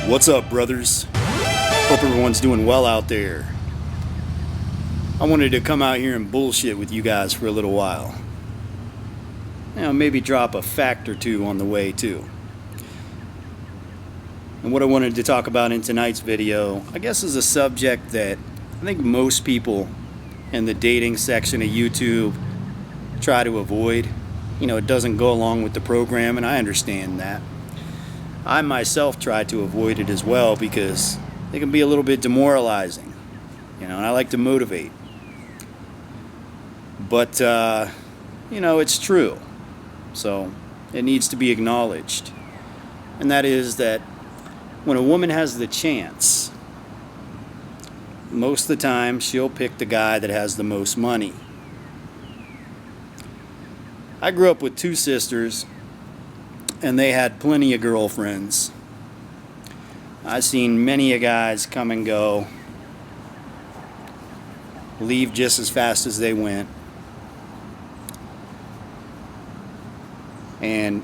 What's up, brothers? Hope everyone's doing well out there. I wanted to come out here and bullshit with you guys for a little while. Maybe drop a fact or two on the way, too. And what I wanted to talk about in tonight's video, I guess, is a subject that I think most people in the dating section of YouTube try to avoid. It doesn't go along with the program, and I understand that. I myself try to avoid it as well because it can be a little bit demoralizing, and I like to motivate. But, it's true. So it needs to be acknowledged. And that is that when a woman has the chance, most of the time she'll pick the guy that has the most money. I grew up with two sisters, and they had plenty of girlfriends. I've seen many a guys come and go, leave just as fast as they went. And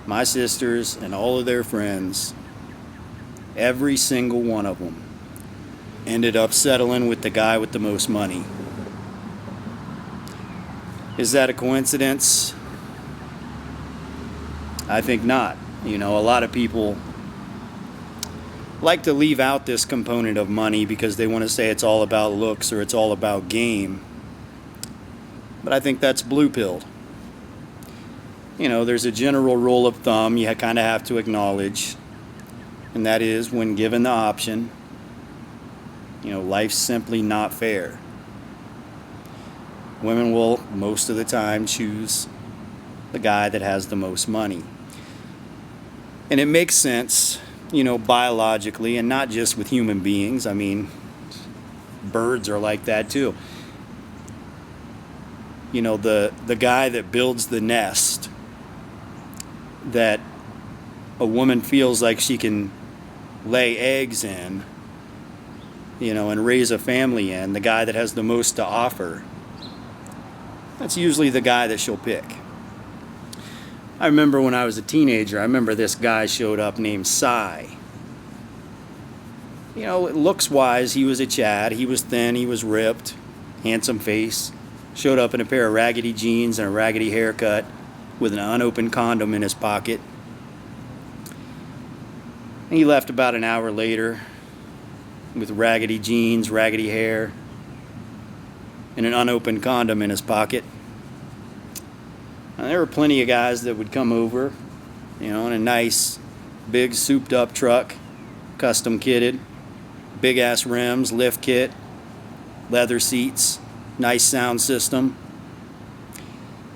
my sisters and all of their friends, every single one of them, ended up settling with the guy with the most money. Is that a coincidence? I think not. A lot of people like to leave out this component of money because they want to say it's all about looks or it's all about game. But I think that's blue-pilled. There's a general rule of thumb you kind of have to acknowledge, and that is when given the option, life's simply not fair. Women will most of the time choose the guy that has the most money. And it makes sense, biologically, and not just with human beings. I mean, birds are like that too. The guy that builds the nest that a woman feels like she can lay eggs in, and raise a family in, the guy that has the most to offer, that's usually the guy that she'll pick. I remember when I was a teenager, I remember this guy showed up named Cy. Looks-wise, he was a Chad. He was thin, he was ripped, handsome face. Showed up in a pair of raggedy jeans and a raggedy haircut with an unopened condom in his pocket. And he left about an hour later with raggedy jeans, raggedy hair, and an unopened condom in his pocket. And there were plenty of guys that would come over, in a nice, big, souped-up truck, custom kitted, big-ass rims, lift kit, leather seats, nice sound system.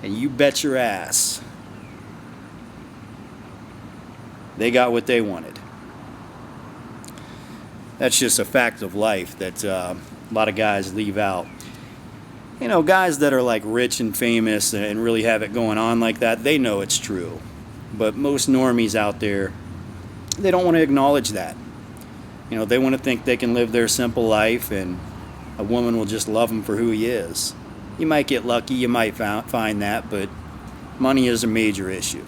And you bet your ass they got what they wanted. That's just a fact of life that a lot of guys leave out. Guys that are like rich and famous and really have it going on like that, they know it's true. But most normies out there, they don't want to acknowledge that. They want to think they can live their simple life and a woman will just love him for who he is. You might get lucky, you might find that, but money is a major issue.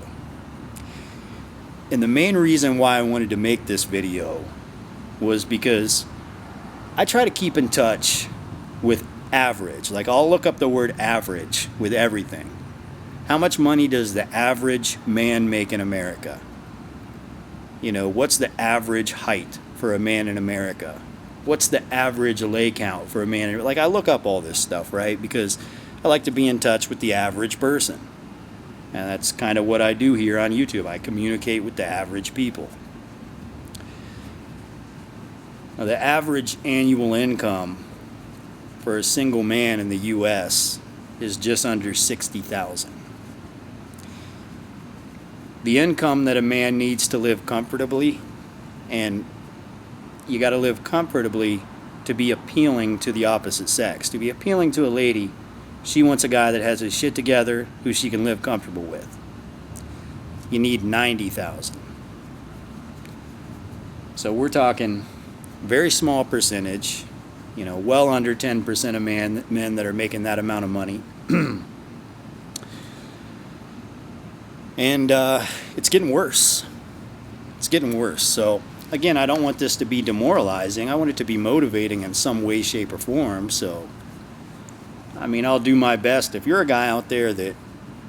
And the main reason why I wanted to make this video was because I try to keep in touch with average. Like, I'll look up the word average with everything. How much money does the average man make in America? What's the average height for a man in America? What's the average lay count for a man? I look up all this stuff, right? Because I like to be in touch with the average person. And that's kind of what I do here on YouTube. I communicate with the average people. Now, the average annual income for a single man in the U.S. is just under $60,000. The income that a man needs to live comfortably, and you got to live comfortably to be appealing to the opposite sex. To be appealing to a lady, she wants a guy that has his shit together, who she can live comfortable with. You need $90,000. So we're talking very small percentage, well under 10% of men that are making that amount of money. And it's getting worse. It's getting worse. So again, I don't want this to be demoralizing. I want it to be motivating in some way, shape, or form. So I mean, I'll do my best. If you're a guy out there that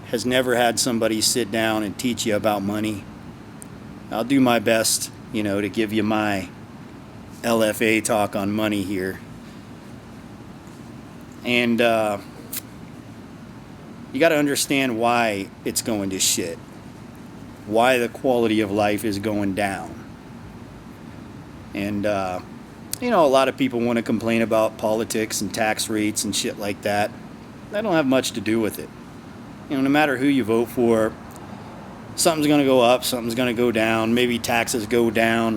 has never had somebody sit down and teach you about money, I'll do my best, to give you my LFA talk on money here. And you got to understand why it's going to shit, why the quality of life is going down. And a lot of people want to complain about politics and tax rates and shit like that. That don't have much to do with it. No matter who you vote for, something's going to go up, something's going to go down. Maybe taxes go down,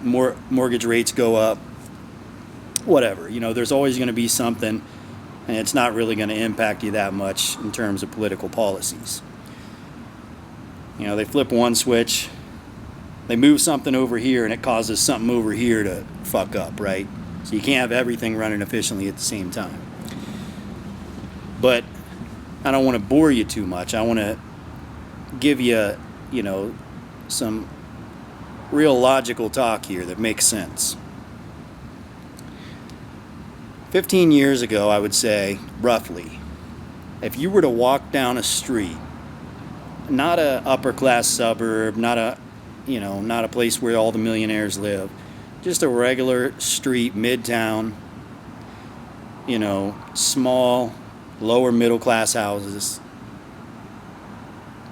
mortgage rates go up, whatever. There's always going to be something, and it's not really going to impact you that much in terms of political policies. They flip one switch, they move something over here, and it causes something over here to fuck up, right? So you can't have everything running efficiently at the same time. But I don't want to bore you too much. I want to give you, some real logical talk here that makes sense. 15 years ago, I would say, roughly, if you were to walk down a street, not a upper class suburb, not a place where all the millionaires live, just a regular street, midtown, small, lower middle class houses,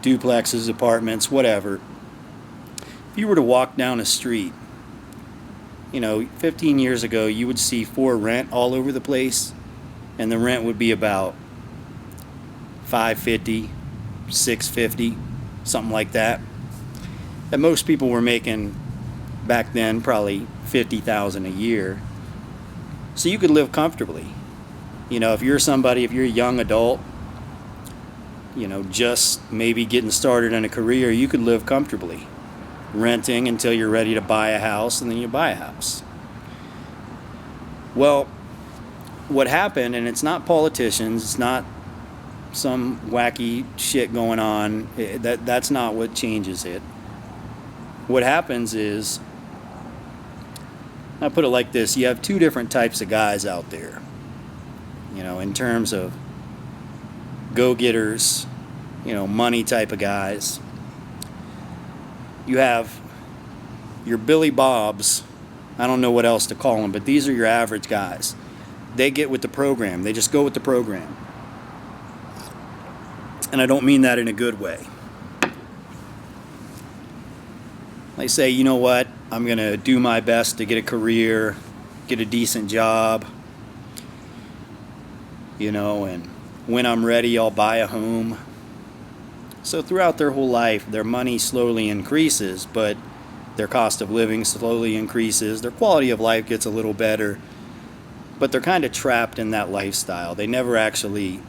duplexes, apartments, whatever. If you were to walk down a street, 15 years ago, you would see for rent all over the place, and the rent would be about $550, $650, something like that. And most people were making back then probably $50,000 a year, so you could live comfortably. If you're a young adult, just maybe getting started in a career, you could live comfortably, renting until you're ready to buy a house, and then you buy a house. Well, what happened, and it's not politicians, it's not some wacky shit going on, that's not what changes it. What happens is, I'll put it like this, you have two different types of guys out there, in terms of go-getters, money type of guys. You have your Billy Bobs. I don't know what else to call them, but these are your average guys. They get with the program. They just go with the program. And I don't mean that in a good way. They say, you know what, I'm going to do my best to get a career, get a decent job, and when I'm ready, I'll buy a home. So throughout their whole life, their money slowly increases, but their cost of living slowly increases. Their quality of life gets a little better, but they're kind of trapped in that lifestyle. They never actually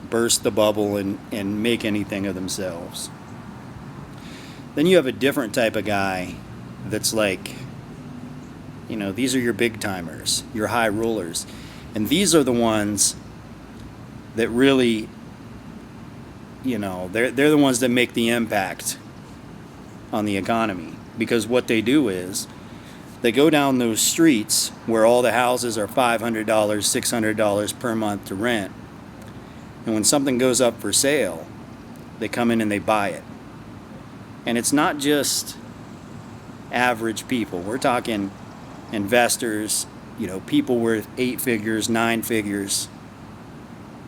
burst the bubble and make anything of themselves. Then you have a different type of guy that's like, these are your big timers, your high rollers. And these are the ones that really, they're the ones that make the impact on the economy. Because what they do is, they go down those streets where all the houses are $500, $600 per month to rent. And when something goes up for sale, they come in and they buy it. And it's not just average people. We're talking investors, people worth 8 figures, 9 figures.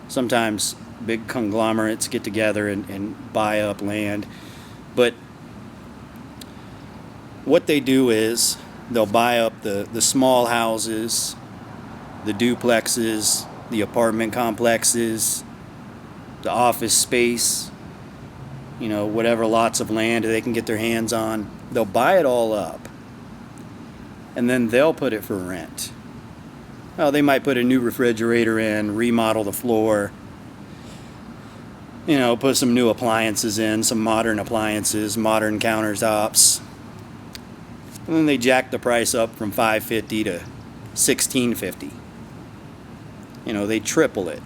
Sometimes big conglomerates get together and buy up land. But what they do is they'll buy up the small houses, the duplexes, the apartment complexes, the office space, whatever lots of land they can get their hands on. They'll buy it all up, and then they'll put it for rent. Well, they might put a new refrigerator in, remodel the floor, put some new appliances in, some modern appliances, modern countertops. And then they jack the price up from $550 to $1,650. They triple it.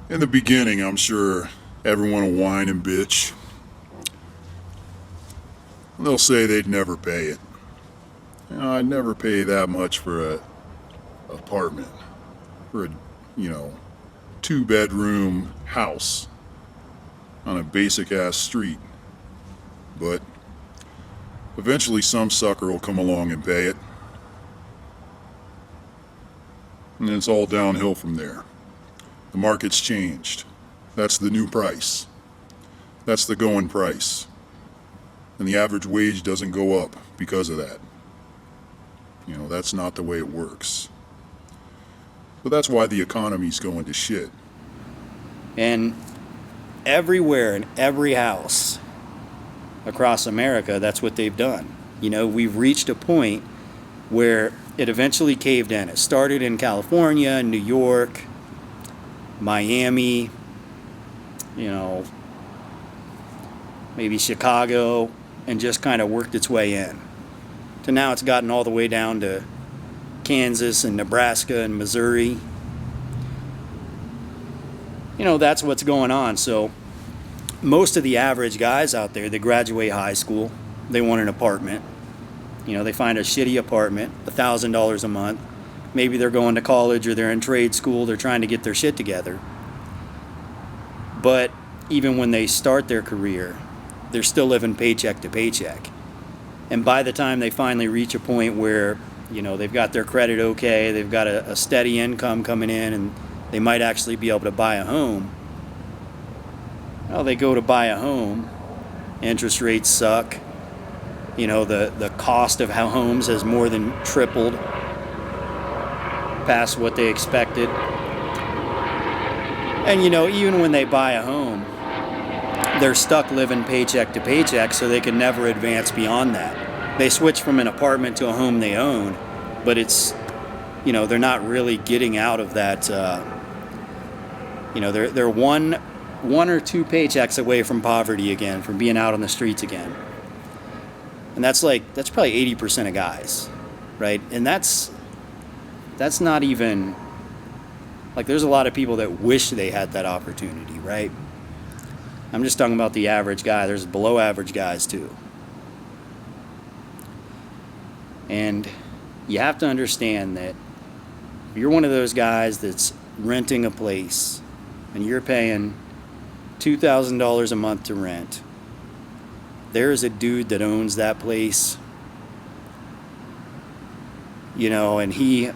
In the beginning, I'm sure everyone will whine and bitch. They'll say they'd never pay it. I'd never pay that much for a apartment, for a, you know, 2-bedroom house on a basic ass street. But eventually some sucker will come along and pay it. And it's all downhill from there. The market's changed. That's the new price. That's the going price. And the average wage doesn't go up because of that. That's not the way it works. But that's why the economy's going to shit. And everywhere in every house across America, that's what they've done. We've reached a point where it eventually caved in. It started in California, New York, Miami, maybe Chicago, and just kind of worked its way in. To now it's gotten all the way down to Kansas and Nebraska and Missouri. That's what's going on. So most of the average guys out there, they graduate high school, they want an apartment. They find a shitty apartment, $1,000 a month. Maybe they're going to college or they're in trade school, they're trying to get their shit together. But even when they start their career, they're still living paycheck to paycheck. And by the time they finally reach a point where, they've got their credit okay, they've got a steady income coming in, and they might actually be able to buy a home, well, they go to buy a home, interest rates suck, the cost of homes has more than tripled past what they expected. And even when they buy a home, they're stuck living paycheck to paycheck, so they can never advance beyond that. They switch from an apartment to a home they own, but it's, they're not really getting out of that. They're one or two paychecks away from poverty again, from being out on the streets again. And that's probably 80% of guys, right? And that's not even, there's a lot of people that wish they had that opportunity, right? I'm just talking about the average guy. There's below average guys too. And you have to understand that if you're one of those guys that's renting a place and you're paying $2,000 a month to rent, there's a dude that owns that place, and he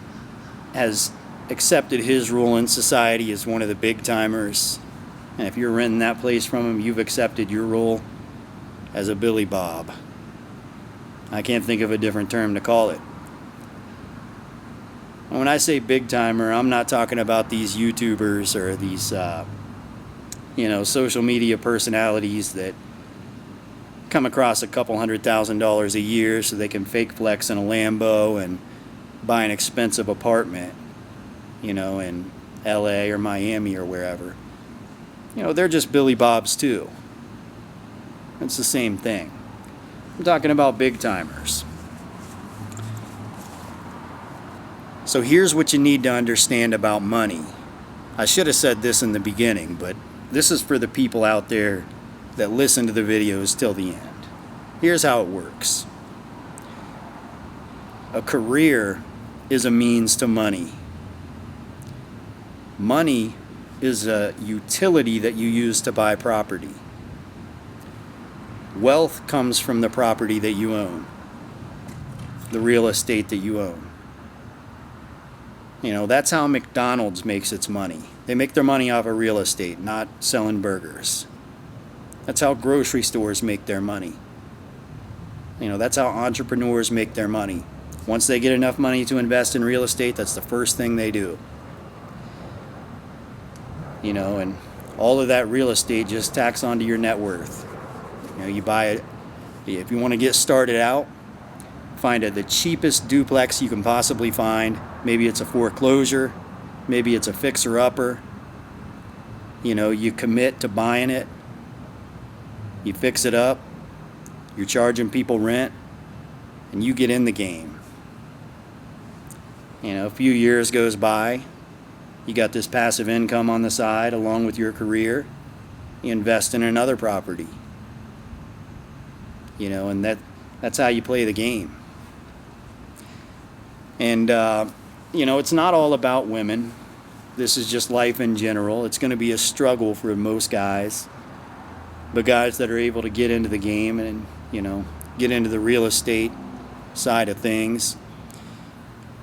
has accepted his role in society as one of the big timers. And if you're renting that place from him, you've accepted your role as a Billy Bob. I can't think of a different term to call it. And when I say big timer, I'm not talking about these YouTubers or these, social media personalities that come across a couple $100,000 a year so they can fake flex in a Lambo and buy an expensive apartment, in LA or Miami or wherever. They're just Billy Bobs too. It's the same thing. I'm talking about big timers. So here's what you need to understand about money. I should have said this in the beginning, but this is for the people out there that listen to the videos till the end. Here's how it works. A career is a means to money. Money is a utility that you use to buy property. Wealth comes from the property that you own, the real estate that you own. That's how McDonald's makes its money. They make their money off of real estate, not selling burgers. That's how grocery stores make their money. That's how entrepreneurs make their money. Once they get enough money to invest in real estate, that's the first thing they do. And all of that real estate just tacks onto your net worth. You buy it. If you want to get started out, find the cheapest duplex you can possibly find. Maybe it's a foreclosure. Maybe it's a fixer-upper. You commit to buying it. You fix it up. You're charging people rent. And you get in the game. A few years goes by. You got this passive income on the side along with your career. You invest in another property. And That's how you play the game. And, it's not all about women. This is just life in general. It's going to be a struggle for most guys. But guys that are able to get into the game and, get into the real estate side of things,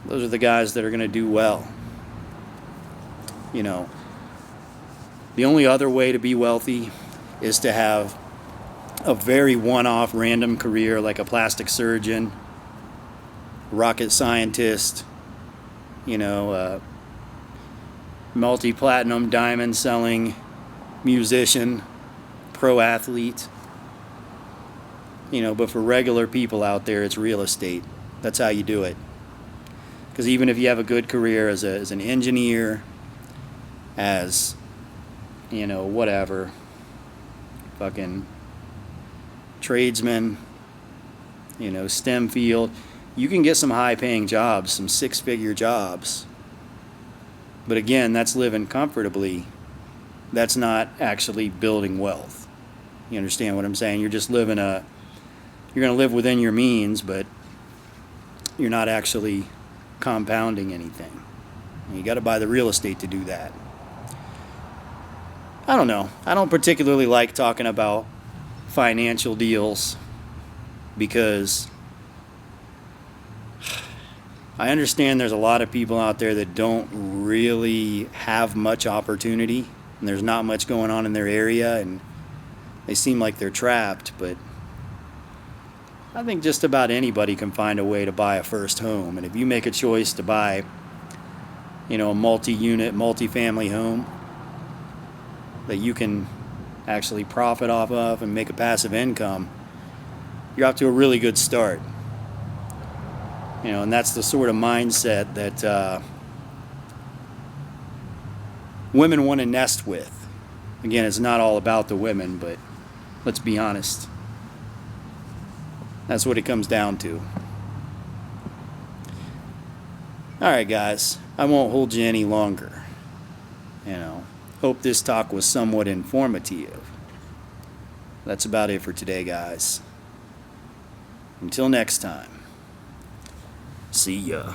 those are the guys that are going to do well. The only other way to be wealthy is to have a very one-off random career like a plastic surgeon, rocket scientist, multi-platinum diamond selling musician, pro athlete. But for regular people out there, it's real estate. That's how you do it. Because even if you have a good career as an engineer, as, whatever, fucking tradesman, STEM field, you can get some high-paying jobs, some six-figure jobs. But again, that's living comfortably. That's not actually building wealth. You understand what I'm saying? You're just you're going to live within your means, but you're not actually compounding anything. And you got to buy the real estate to do that. I don't know. I don't particularly like talking about financial deals because I understand there's a lot of people out there that don't really have much opportunity and there's not much going on in their area and they seem like they're trapped, but I think just about anybody can find a way to buy a first home. And if you make a choice to buy, a multi-unit, multi-family home that you can actually profit off of and make a passive income, you're off to a really good start. And that's the sort of mindset that women want to nest with. Again, it's not all about the women, but let's be honest. That's what it comes down to. All right, guys. I won't hold you any longer. Hope this talk was somewhat informative. That's about it for today, guys. Until next time. See ya.